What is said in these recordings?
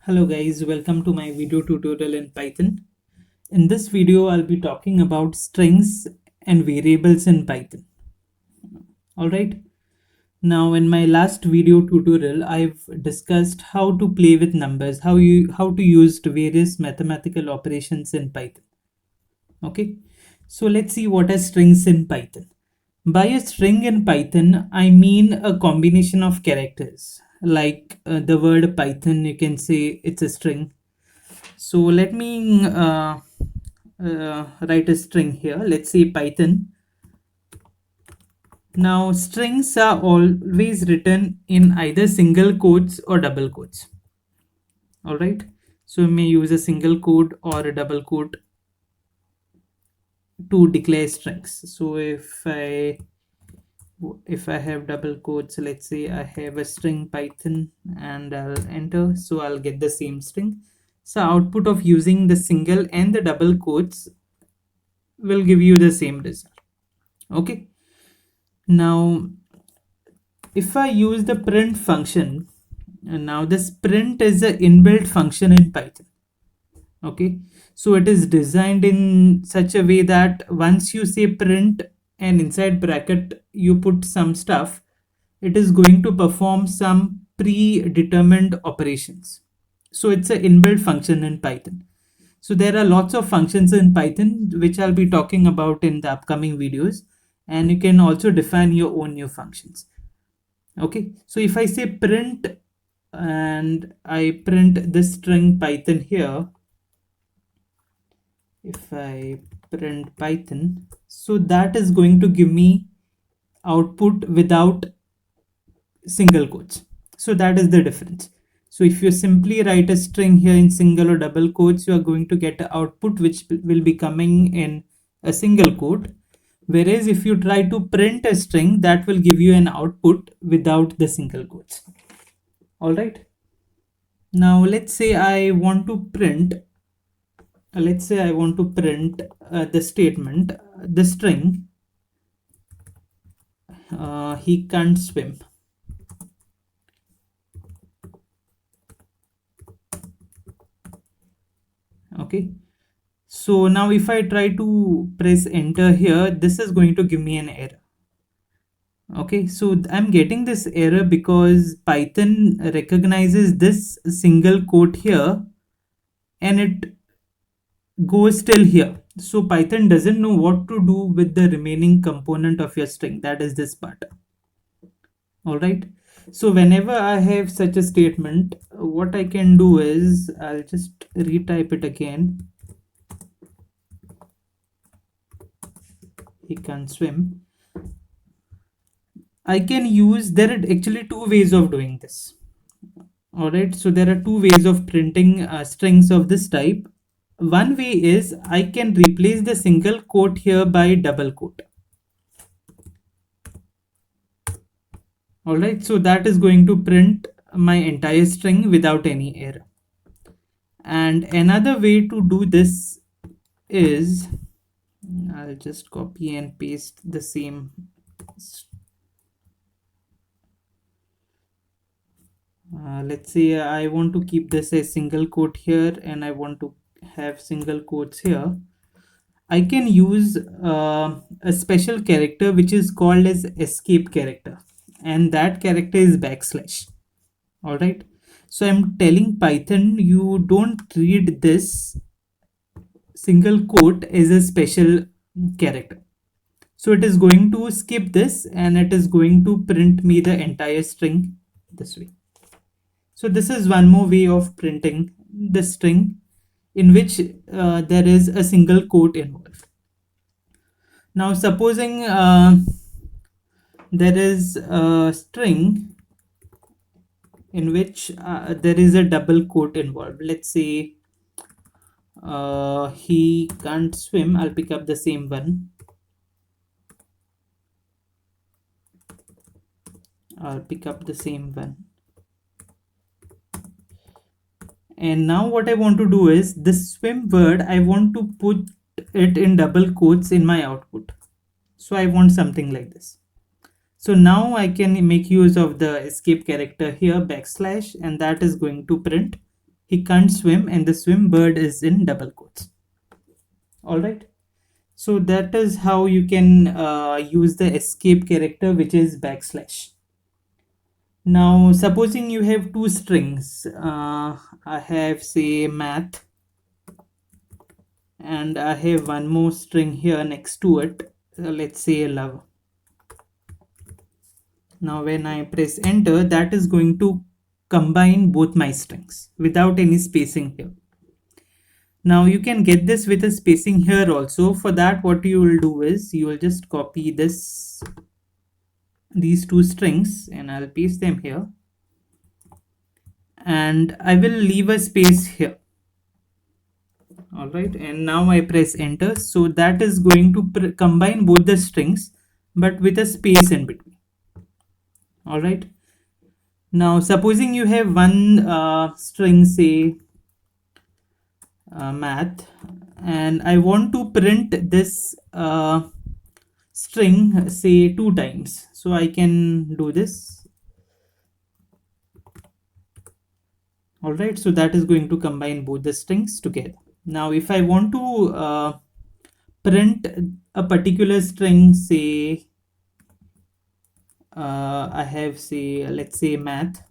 Hello guys, welcome to my video tutorial in Python. In this video, I'll be talking about strings and variables in Python. Alright, now in my last video tutorial, I've discussed how to play with numbers, how to use various mathematical operations in Python. Okay, so let's see what are strings in Python. By a string in Python, I mean a combination of characters. Like the word Python, you can say it's a string. So let me write a string here. Let's say Python. Now strings are always written in either single quotes or double quotes. All right. So we may use a single quote or a double quote to declare strings. So if I have double quotes, let's say I have a string Python and I'll enter, so I'll get the same string. So output of using the single and the double quotes will give you the same result. Okay, now if I use the print function, and now this print is an inbuilt function in Python. Okay, so it is designed in such a way that once you say print and inside bracket you put some stuff, it is going to perform some predetermined operations. So it's an inbuilt function in Python. So there are lots of functions in Python which I'll be talking about in the upcoming videos, and you can also define your own new functions. Okay, so if I say print and I print this string Python here, if I print Python, so that is going to give me output without single quotes. So that is the difference. So if you simply write a string here in single or double quotes, you are going to get an output which will be coming in a single quote. Whereas if you try to print a string, that will give you an output without the single quotes. All right. Now let's say I want to print the statement, the string, he can't swim. Okay, so now if I try to press enter here, this is going to give me an error. Okay, so I'm getting this error because Python recognizes this single quote here and it goes till here. So Python doesn't know what to do with the remaining component of your string, that is this part. All right, so whenever I have such a statement, what I can do is I'll just retype it again. He can't swim. I can use, there are actually two ways of doing this. All right, so there are two ways of printing strings of this type. One way is I can replace the single quote here by double quote. All right, so that is going to print my entire string without any error. And another way to do this is, I'll just copy and paste the same. Let's say I want to keep this a single quote here and I want to have single quotes here. I can use a special character which is called as escape character, and that character is backslash. All right, so I'm telling Python, you don't treat this single quote as a special character. So it is going to skip this and it is going to print me the entire string this way. So this is one more way of printing the string in which there is a single quote involved. Now supposing there is a string in which there is a double quote involved. Let's say he can't swim. I'll pick up the same one. And now what I want to do is this swim word, I want to put it in double quotes in my output. So I want something like this. So now I can make use of the escape character here, backslash, and that is going to print he can't swim, and the swim bird is in double quotes. All right. So that is how you can use the escape character, which is backslash. Now, supposing you have two strings, I have say math, and I have one more string here next to it. Let's say love. Now, when I press enter, that is going to combine both my strings without any spacing here. Now you can get this with a spacing here also. For that, what you will do is you will just copy these two strings, and I'll paste them here, and I will leave a space here. All right, and now I press enter. So that is going to combine both the strings, but with a space in between. All right. Now, supposing you have one string, say math, and I want to print this string, say 2 times. So I can do this. All right. So that is going to combine both the strings together. Now, if I want to print a particular string, say I have, say, let's say math,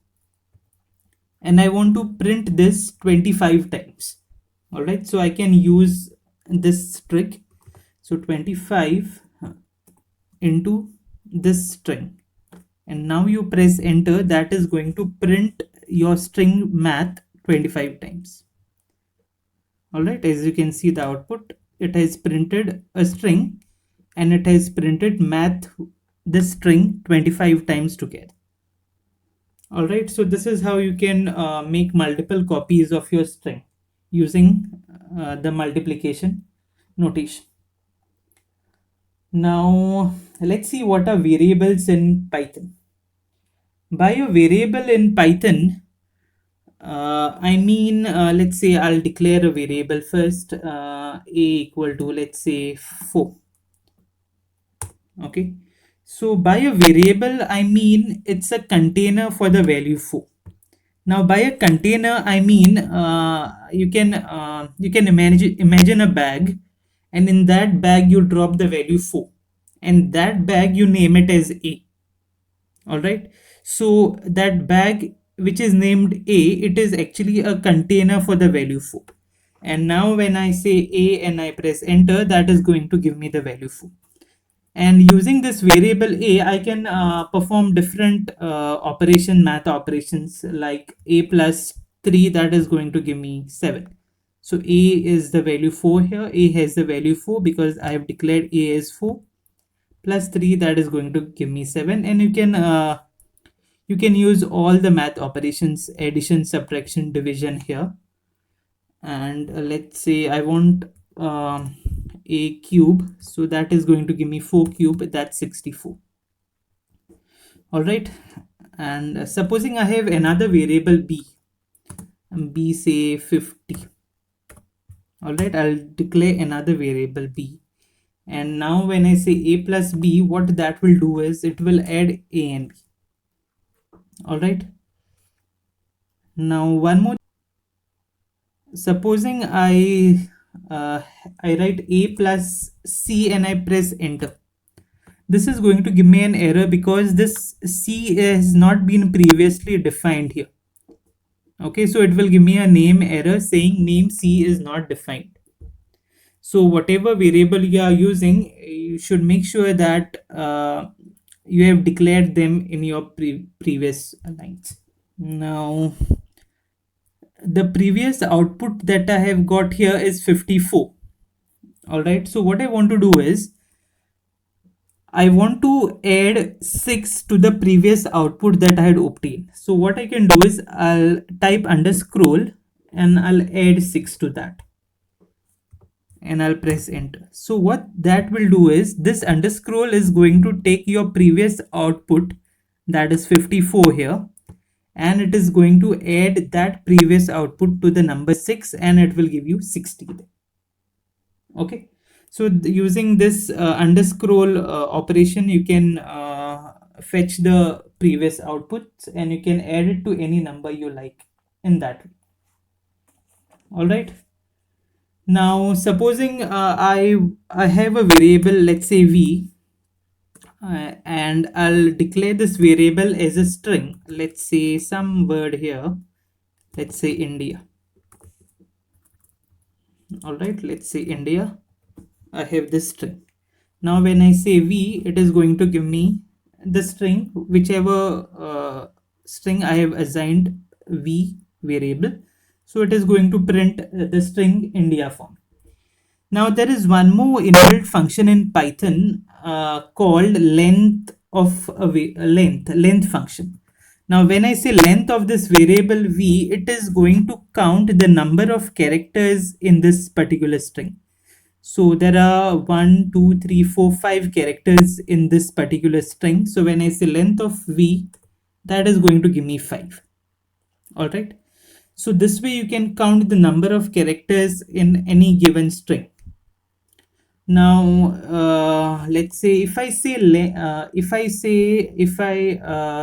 and I want to print this 25 times. All right, so I can use this trick. So 25 into this string, and now you press enter. That is going to print your string math 25 times. All right, as you can see the output, it has printed a string, and it has printed math, this string, 25 times together. All right, so this is how you can make multiple copies of your string using the multiplication notation. Now let's see what are variables in Python. By a variable in Python, I mean, let's say I'll declare a variable first, a equal to, let's say, 4. Okay, so by a variable, I mean it's a container for the value 4. Now, by a container, I mean you can imagine a bag, and in that bag you drop the value 4, and that bag you name it as A. All right. So that bag which is named A, it is actually a container for the value 4. And now when I say A and I press enter, that is going to give me the value 4. And using this variable A, I can perform different math operations, like A plus 3, that is going to give me 7. So A is the value 4 here. A has the value 4 because I have declared A as 4, plus 3, that is going to give me 7. And you can use all the math operations, addition, subtraction, division here. And let's say I want a cube, so that is going to give me 4 cube, that's 64. All right, and supposing I have another variable b, and b say 50. All right, I'll declare another variable b, and now when I say a plus b, what that will do is it will add a and b. All right, now one more. Supposing I write a plus c and I press enter, this is going to give me an error because this c has not been previously defined here. Okay, so it will give me a name error saying name c is not defined. So whatever variable you are using, you should make sure that you have declared them in your previous lines. Now the previous output that I have got here is 54. All right, so what I want to do is I want to add 6 to the previous output that I had obtained. So what I can do is I'll type underscroll and I'll add 6 to that, and I'll press enter. So what that will do is this underscroll is going to take your previous output, that is 54 here, and it is going to add that previous output to the number 6, and it will give you 60. Okay, so using this underscroll operation, you can fetch the previous outputs and you can add it to any number you like in that way. All right. Now, supposing I have a variable, let's say v, and I'll declare this variable as a string. Let's say some word here. Let's say India. All right. Let's say India. I have this string. Now, when I say v, it is going to give me the string, whichever string I have assigned v variable. So it is going to print the string India form. Now there is one more inbuilt function in Python called length function. Now when I say length of this variable v, it is going to count the number of characters in this particular string. So there are 1, 2, 3, 4, 5 characters in this particular string. So when I say length of v, that is going to give me 5. All right. So this way you can count the number of characters in any given string. Now, let's say if I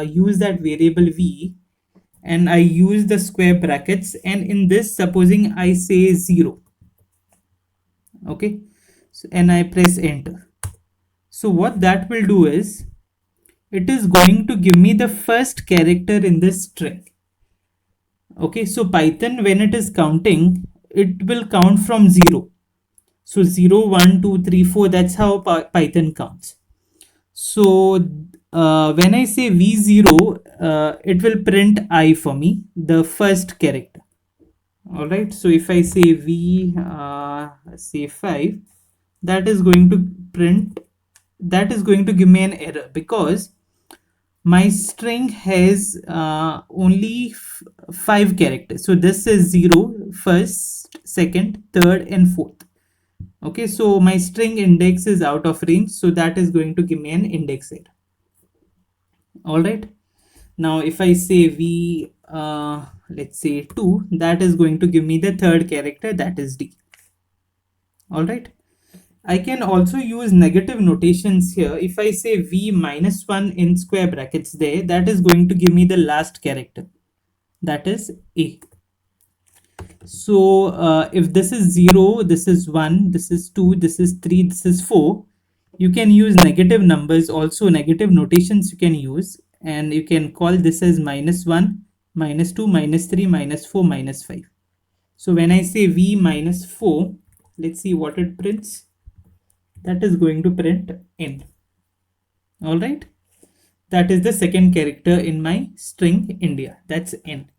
use that variable v and I use the square brackets, and in this, supposing I say 0, okay, so, and I press enter. So what that will do is it is going to give me the first character in this string. Okay, so Python, when it is counting, it will count from 0. So 0, 1, 2, 3, 4, that's how Python counts. So when I say v0, it will print I for me, the first character. All right. So if I say say 5, that is going to print, that is going to give me an error because my string has only 5 characters. So this is 0, first, second, third, and fourth. Okay, so my string index is out of range, so that is going to give me an index error. All right. Now if I say v let's say 2, that is going to give me the third character, that is d. All right. I can also use negative notations here. If I say v minus 1 in square brackets there, that is going to give me the last character, that is a. So if this is 0, this is 1, this is 2, this is 3, this is 4, you can use negative numbers also, negative notations you can use, and you can call this as minus 1, minus 2, minus 3, minus 4, minus 5. So when I say v minus 4, let's see what it prints. That is going to print n. All right. That is the second character in my string India. That's n.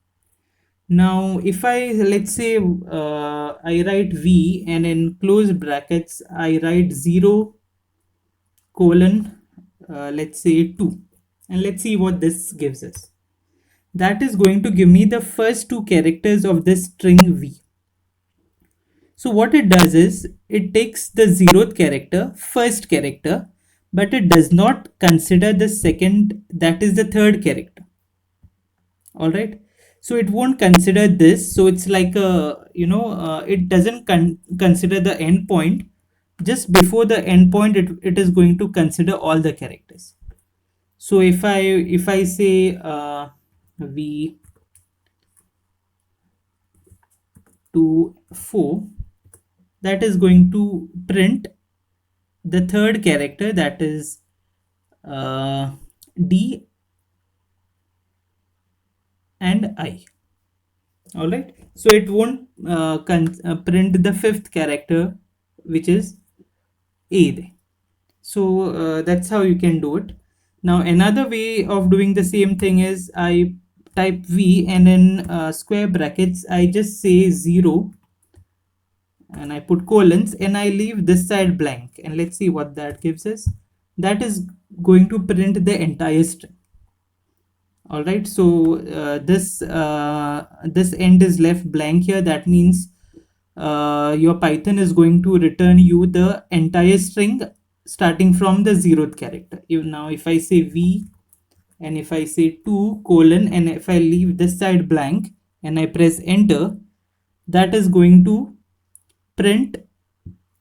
Now, if I, let's say, I write v and in close brackets, I write 0 colon, let's say 2. And let's see what this gives us. That is going to give me the first 2 characters of this string v. So what it does is, it takes the 0th character, first character, but it does not consider the second, that is the third character. All right. So it won't consider this. So it's like a, it doesn't consider the endpoint. Just before the endpoint, it is going to consider all the characters. So if I say v to 4, that is going to print the third character, that is d and I. All right. So it won't print the fifth character, which is a. So that's how you can do it. Now another way of doing the same thing is I type v and in square brackets I just say 0 and I put colons and I leave this side blank, and let's see what that gives us. That is going to print the entire string. All right. So this end is left blank here. That means your Python is going to return you the entire string starting from the 0th character. Now if I say v and if I say 2 colon and if I leave this side blank and I press enter, that is going to print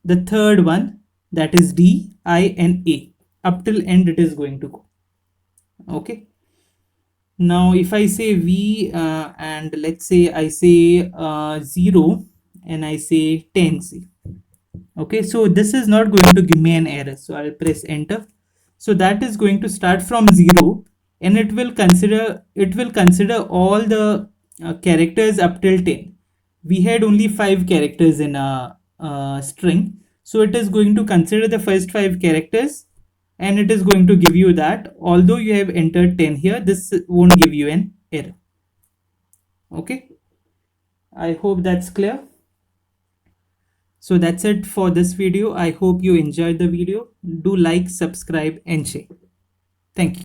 the third one, that is d, I and a. Up till end it is going to go. Okay. Now if I say v and let's say I say 0 and I say 10C. Okay, so this is not going to give me an error, so I'll press enter. So that is going to start from 0, and it will consider all the characters up till 10. We had only 5 characters in a string, so it is going to consider the first 5 characters, and it is going to give you that although you have entered 10 here, this won't give you an error. Okay, I hope that's clear. So that's it for this video. I hope you enjoyed the video. Do like, subscribe and share. Thank you.